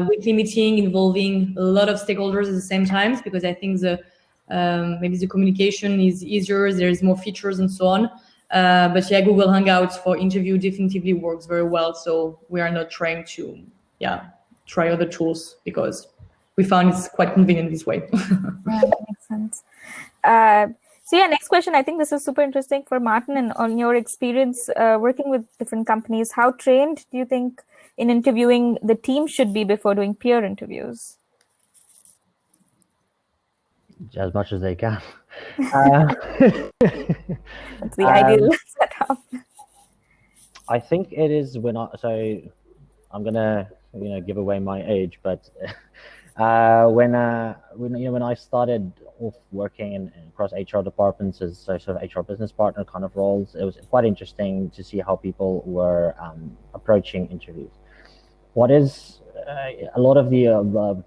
weekly meeting involving a lot of stakeholders at the same time, because I think maybe the communication is easier, there's more features and so on. But yeah, Google Hangouts for interview definitively works very well. So we are not trying to try other tools because we found it's quite convenient this way. Yeah, that makes sense. So yeah, next question. I think this is super interesting for Martin, and on your experience working with different companies, how trained do you think in interviewing the team should be before doing peer interviews? As much as they can. That's the ideal setup. I think it is so I'm gonna give away my age, but when I started off working in across HR departments as sort of HR business partner kind of roles, it was quite interesting to see how people were approaching interviews. What is a lot of the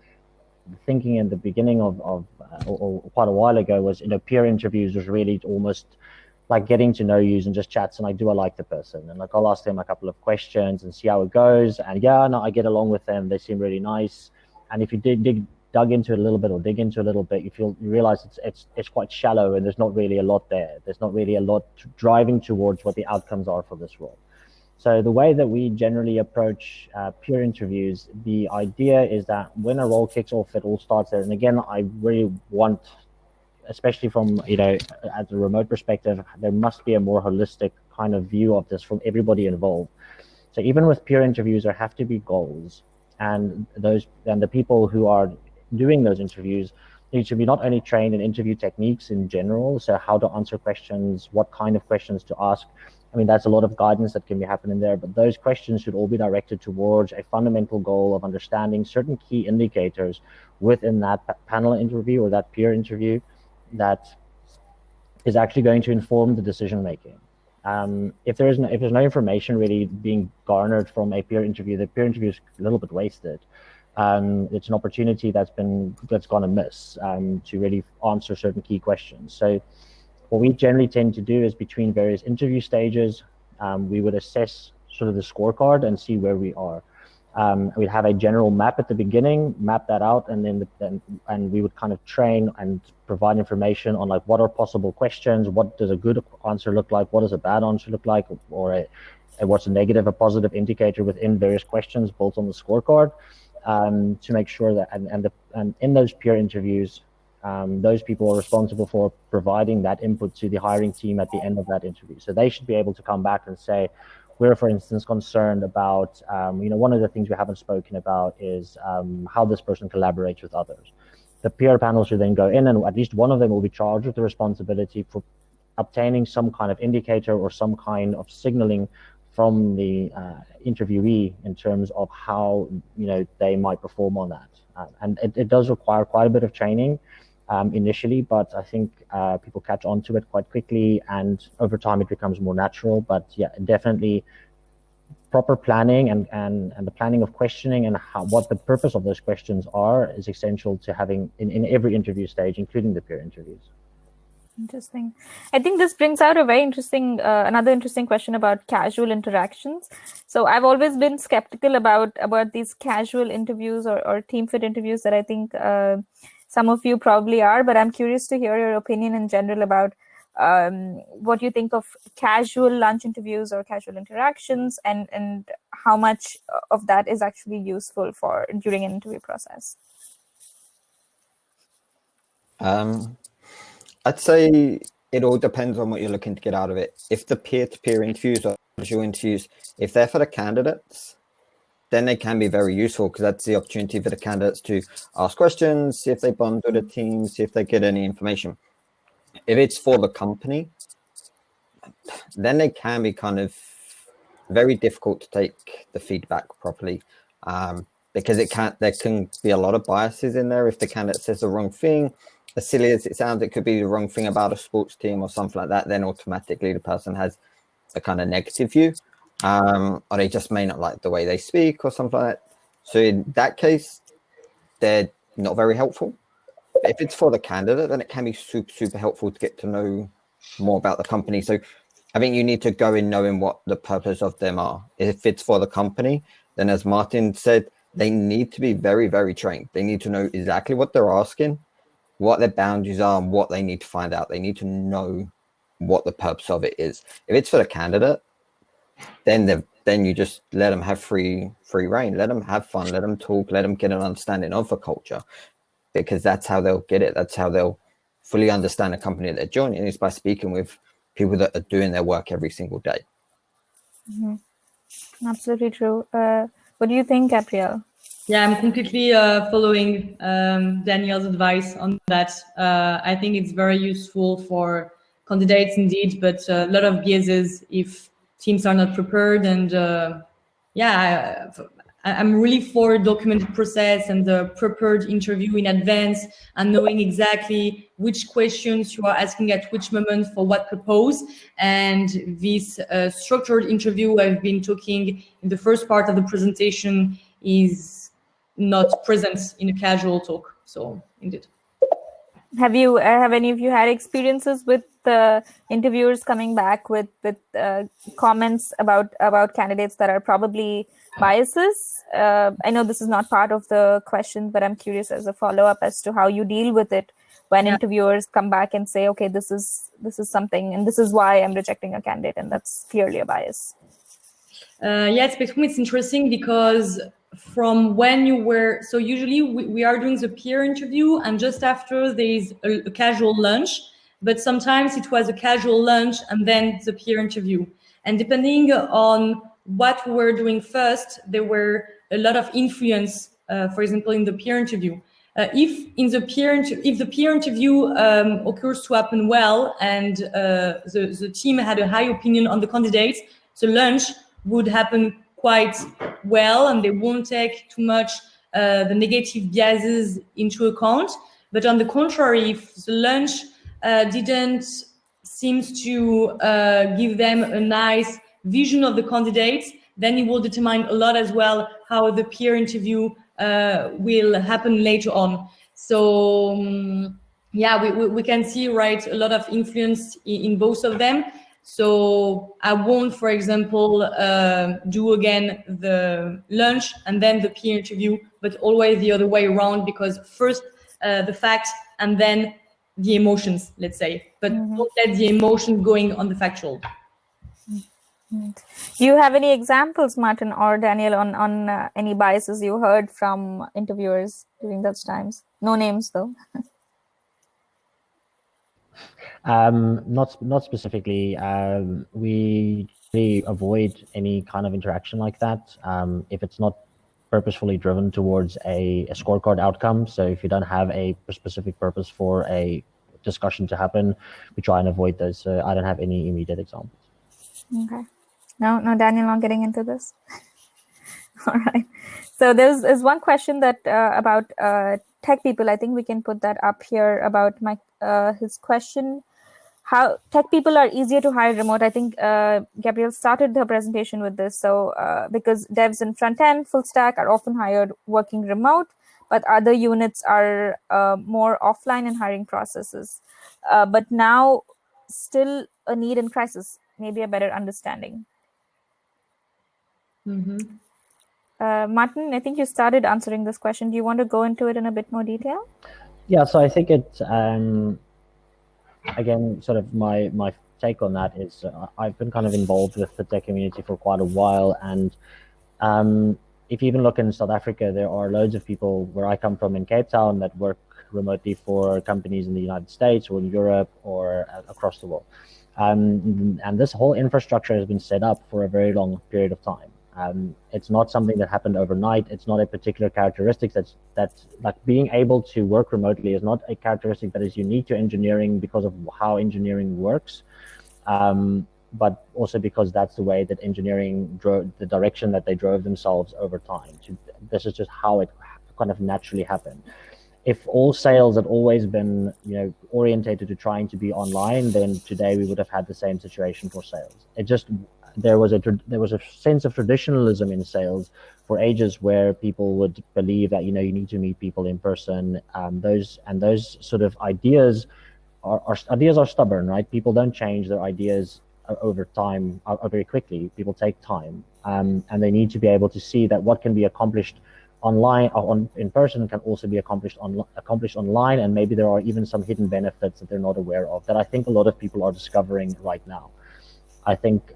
thinking in the beginning of or quite a while ago was, peer interviews was really almost like getting to know you and just chats, and do I like the person, and like I'll ask them a couple of questions and see how it goes, and yeah, no, I get along with them, they seem really nice. And if you dug into it a little bit, or dig into a little bit, you realize it's quite shallow, and there's not really a lot there. There's not really a lot driving towards what the outcomes are for this role. So the way that we generally approach peer interviews, the idea is that when a role kicks off, it all starts there. And again, I really want, especially from as a remote perspective, there must be a more holistic kind of view of this from everybody involved. So even with peer interviews, there have to be goals, and the people who are doing those interviews need to be not only trained in interview techniques in general, so how to answer questions, what kind of questions to ask. I mean, that's a lot of guidance that can be happening there, but those questions should all be directed towards a fundamental goal of understanding certain key indicators within that panel interview or that peer interview that is actually going to inform the decision making. If there's no information really being garnered from a peer interview, the peer interview is a little bit wasted. It's an opportunity that's gone amiss to really answer certain key questions. So what we generally tend to do is between various interview stages, we would assess sort of the scorecard and see where we are. We'd have a general map at the beginning, map that out, and then we would kind of train and provide information on like what are possible questions, what does a good answer look like, what does a bad answer look like, or what's a negative, a positive indicator within various questions built on the scorecard, to make sure that and in those peer interviews, those people are responsible for providing that input to the hiring team at the end of that interview. So they should be able to come back and say, we're, for instance, concerned about, one of the things we haven't spoken about is how this person collaborates with others. The peer panel should then go in, and at least one of them will be charged with the responsibility for obtaining some kind of indicator or some kind of signaling from the interviewee in terms of how they might perform on that. And it does require quite a bit of training initially, but I think people catch on to it quite quickly, and over time it becomes more natural. But yeah, definitely proper planning and the planning of questioning and what the purpose of those questions are is essential to having in every interview stage, including the peer interviews. Interesting. I think this brings out a very interesting, another interesting question about casual interactions. So I've always been skeptical about these casual interviews or team fit interviews that I think some of you probably are, but I'm curious to hear your opinion in general about what you think of casual lunch interviews or casual interactions, and how much of that is actually useful for during an interview process. I'd say it all depends on what you're looking to get out of it. If the peer-to-peer interviews or casual interviews, if they're for the candidates, then they can be very useful, because that's the opportunity for the candidates to ask questions, see if they bond with the team, see if they get any information. If it's for the company, then they can be kind of very difficult to take the feedback properly, because there can be a lot of biases in there. If the candidate says the wrong thing, as silly as it sounds, it could be the wrong thing about a sports team or something like that, then automatically the person has a kind of negative view, or they just may not like the way they speak or something like that. So in that case, they're not very helpful. But if it's for the candidate, then it can be super, super helpful to get to know more about the company. So I think you need to go in knowing what the purpose of them are. If it's for the company, then as Martin said, they need to be very, very trained. They need to know exactly what they're asking, what their boundaries are, and what they need to find out. They need to know what the purpose of it is. If it's for the candidate, then you just let them have free reign. Let them have fun. Let them talk. Let them get an understanding of the culture, because that's how they'll get it. That's how they'll fully understand the company that they're joining is by speaking with people that are doing their work every single day. Absolutely true. What do you think, Gabrielle? Yeah, I'm completely following Danielle's advice on that. I think it's very useful for candidates indeed, but a lot of biases if teams are not prepared. And yeah, I'm really for a documented process and the prepared interview in advance and knowing exactly which questions you are asking at which moment for what purpose. And this structured interview I've been talking in the first part of the presentation is not present in a casual talk. So indeed. Have any of you had experiences with interviewers coming back with comments about candidates that are probably biases? I know this is not part of the question, but I'm curious as a follow-up as to how you deal with it when interviewers come back and say, okay, this is something, and this is why I'm rejecting a candidate, and that's clearly a bias. Yeah, it's interesting because from when you were, so usually we are doing the peer interview and just after there is a casual lunch, but sometimes it was a casual lunch and then the peer interview. And depending on what we were doing first, there were a lot of influence, for example, in the peer interview. If the peer interview occurs to happen well and the team had a high opinion on the candidates, the lunch would happen quite well and they won't take too much the negative biases into account. But on the contrary, if the lunch didn't seems to give them a nice vision of the candidates, then it will determine a lot as well how the peer interview will happen later on. So yeah, we can see, right, a lot of influence in both of them. So I won't, for example, do again the lunch and then the peer interview, but always the other way around, because first the facts and then the emotions, let's say, but don't let the emotion going on the factual. Do you have any examples, Martin or Daniel, on any biases you heard from interviewers during those times? No names, though. Not specifically. We avoid any kind of interaction like that if it's not purposefully driven towards a scorecard outcome. So if you don't have a specific purpose for a discussion to happen, we try and avoid those. So I don't have any immediate examples. Okay. No, Daniel, not getting into this. All right. So there's one question that about tech people. I think we can put that up here about his question. How tech people are easier to hire remote. I think Gabrielle started the presentation with this. So because devs in front end, full stack are often hired working remote, but other units are more offline in hiring processes. But now still a need in crisis, maybe a better understanding. Martin, I think you started answering this question. Do you want to go into it in a bit more detail? Yeah, so I think it's, again, sort of my take on that is I've been kind of involved with the tech community for quite a while. And if you even look in South Africa, there are loads of people where I come from in Cape Town that work remotely for companies in the United States or in Europe or across the world. And this whole infrastructure has been set up for a very long period of time. It's not something that happened overnight. It's not a particular characteristic that's like being able to work remotely is not a characteristic that is unique to engineering because of how engineering works, but also because that's the way that engineering drove the direction that they drove themselves over time. This is just how it kind of naturally happened. If all sales had always been, orientated to trying to be online, then today we would have had the same situation for sales. There was a sense of traditionalism in sales for ages where people would believe that you need to meet people in person. Those sort of ideas are stubborn, right? People don't change their ideas over time very quickly. People take time, and they need to be able to see that what can be accomplished online or in person can also be accomplished online, and maybe there are even some hidden benefits that they're not aware of that I think a lot of people are discovering right now. I think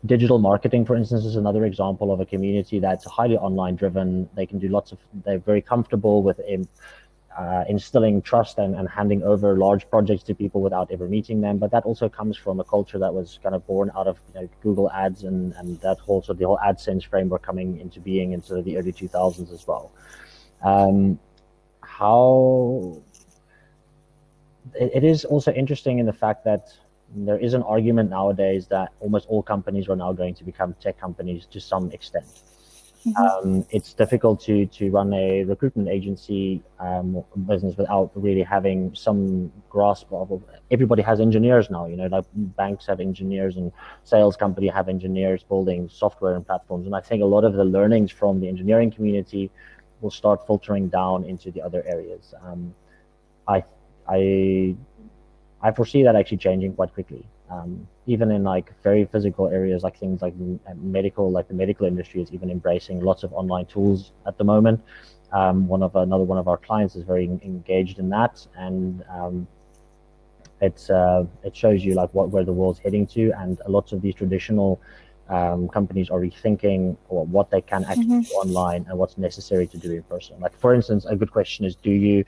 digital marketing, for instance, is another example of a community that's highly online driven. They can do they're very comfortable with instilling trust and handing over large projects to people without ever meeting them. But that also comes from a culture that was kind of born out of Google Ads and that whole sort of the whole AdSense framework coming into being in sort of the early 2000s as well. How it is also interesting in the fact that there is an argument nowadays that almost all companies are now going to become tech companies to some extent. It's difficult to run a recruitment agency business without really having some grasp of. Everybody has engineers now, like banks have engineers and sales company have engineers building software and platforms. And I think a lot of the learnings from the engineering community will start filtering down into the other areas. I foresee that actually changing quite quickly. Even in like very physical areas, like things like medical, like the medical industry is even embracing lots of online tools at the moment. Another one of our clients is very engaged in that, and it shows you like where the world's heading to, and lots of these traditional companies are rethinking what they can actually do online and what's necessary to do in person. Like for instance, a good question is, do you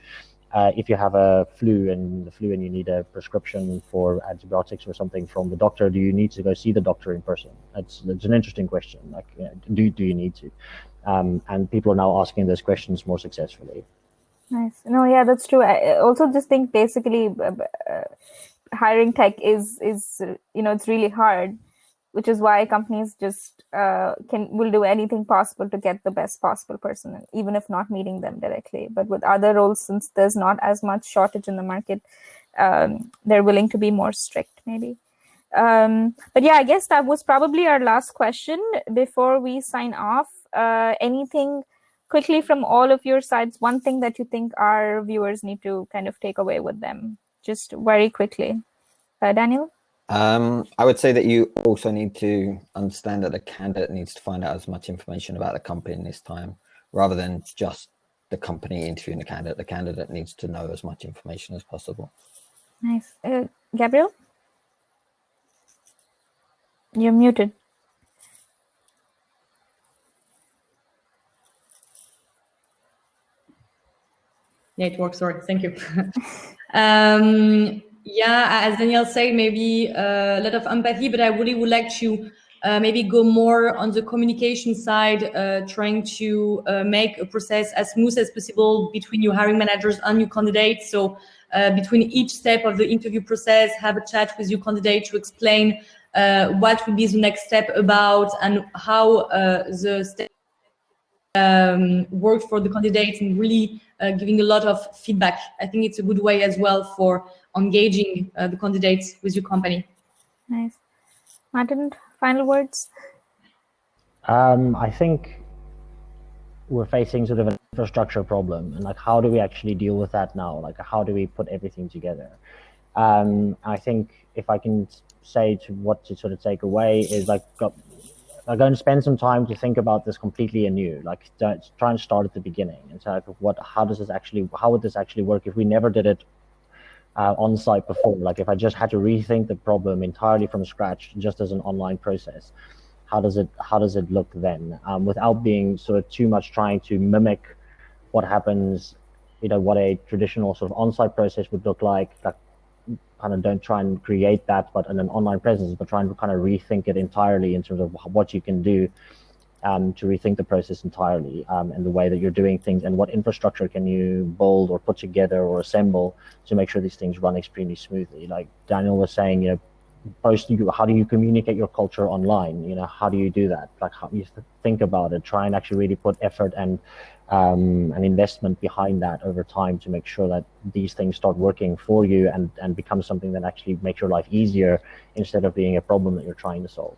if you have a flu and you need a prescription for antibiotics or something from the doctor, do you need to go see the doctor in person? That's an interesting question. Like, do you need to? And people are now asking those questions more successfully. Nice. No, yeah, that's true. I also just think basically hiring tech is it's really hard, which is why companies just will do anything possible to get the best possible person, even if not meeting them directly. But with other roles, since there's not as much shortage in the market, they're willing to be more strict, maybe. But yeah, I guess that was probably our last question before we sign off. Anything quickly from all of your sides, one thing that you think our viewers need to kind of take away with them, just very quickly. Daniel? I would say that you also need to understand that the candidate needs to find out as much information about the company in this time, rather than just the company interviewing the candidate. The candidate needs to know as much information as possible. Nice. Gabriel? You're muted. Yeah, it works. Sorry. Thank you. Yeah, as Daniel said, maybe a lot of empathy, but I really would like to maybe go more on the communication side, trying to make a process as smooth as possible between your hiring managers and your candidates. So between each step of the interview process, have a chat with your candidate to explain what will be the next step about and how the step worked for the candidates, and really giving a lot of feedback. I think it's a good way as well for engaging the candidates with your company. Nice. Martin, final words? I think we're facing sort of an infrastructure problem, and like, how do we actually deal with that now? Like, how do we put everything together? I think if I can say what to sort of take away is like, I'm going to spend some time to think about this completely anew, like try and start at the beginning and say, how would this actually work if we never did it on site before? Like if I just had to rethink the problem entirely from scratch, just as an online process, how does it look then, without being sort of too much trying to mimic what happens, what a traditional sort of on-site process would look like. Kind of don't try and create that, but in an online presence, but trying to kind of rethink it entirely in terms of what you can do to rethink the process entirely, and the way that you're doing things, and what infrastructure can you build or put together or assemble to make sure these things run extremely smoothly. Like Daniel was saying, how do you communicate your culture online? How do you do that? Like, how you think about it, try and actually really put effort and an investment behind that over time to make sure that these things start working for you and become something that actually makes your life easier instead of being a problem that you're trying to solve.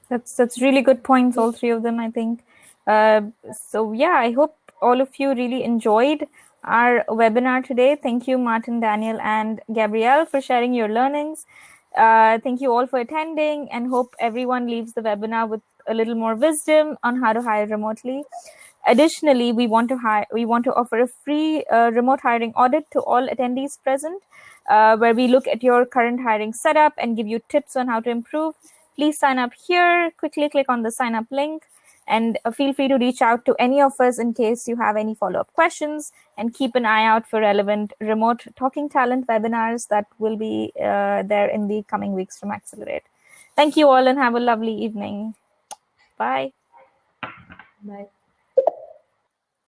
That's really good points, all three of them, I think. So yeah, I hope all of you really enjoyed our webinar today. Thank you, Martin, Daniel, and Gabrielle, for sharing your learnings. Thank you all for attending, and hope everyone leaves the webinar with a little more wisdom on how to hire remotely. Additionally, we want to offer a free remote hiring audit to all attendees present, where we look at your current hiring setup and give you tips on how to improve. Please sign up here. Quickly click on the sign up link. And feel free to reach out to any of us in case you have any follow-up questions, and keep an eye out for relevant remote talking talent webinars that will be there in the coming weeks from Accelerate. Thank you all and have a lovely evening. Bye. Bye.